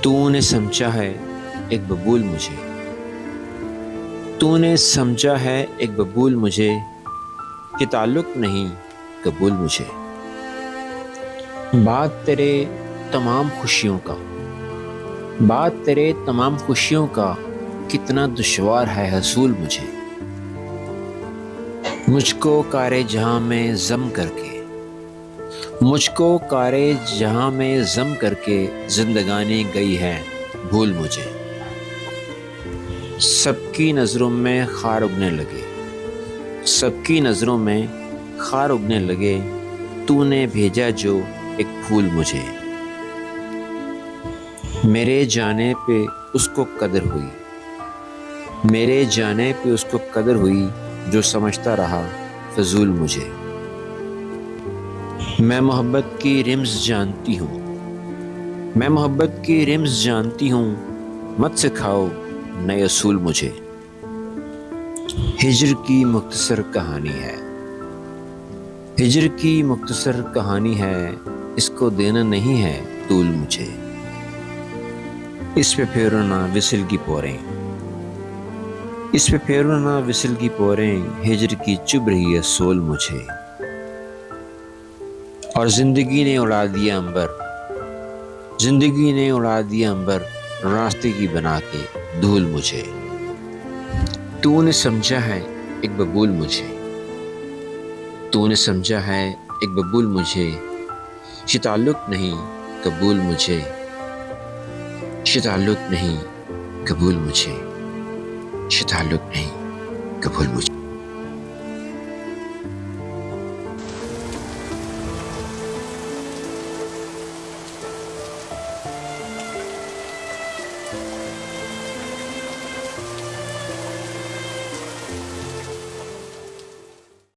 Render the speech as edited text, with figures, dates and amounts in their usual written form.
तूने समझा है एक बबूल मुझे, तूने समझा है एक बबूल मुझे, कि ताल्लुक नहीं कबूल मुझे। बात तेरे तमाम खुशियों का, बात तेरे तमाम खुशियों का, कितना दुश्वार है हसूल मुझे। मुझको कारे जहां में जम करके, मुझको कारे जहां में जम करके जिंदगानी गई है भूल मुझे। सबकी नज़रों में खार उगने लगे, सबकी नज़रों में खार उगने लगे, तूने भेजा जो एक फूल मुझे। मेरे जाने पे उसको कदर हुई, मेरे जाने पे उसको कदर हुई, जो समझता रहा फजूल मुझे। मैं मोहब्बत की रिम्स जानती हूँ, मैं मोहब्बत की रिम्स जानती हूँ, मत सिखाओ नए असूल मुझे। हिज्र की मुख्तसर कहानी है, हिज्र की मुख्तसर कहानी है, इसको देना नहीं है तूल मुझे। इस पे फेरो ना विसल की पोरें, इस पे फेरो ना विसल की पोरें, हिज्र की चुभ रही है सोल मुझे। और जिंदगी ने उड़ा दिया अंबर, जिंदगी ने उड़ा दिया अंबर, रास्ते की बना के धूल मुझे। तूने समझा है एक बबूल मुझे, तूने समझा है एक बबूल मुझे, ये ताल्लुक नहीं कबूल मुझे, ये ताल्लुक नहीं कबूल मुझे, ये ताल्लुक नहीं कबूल मुझे।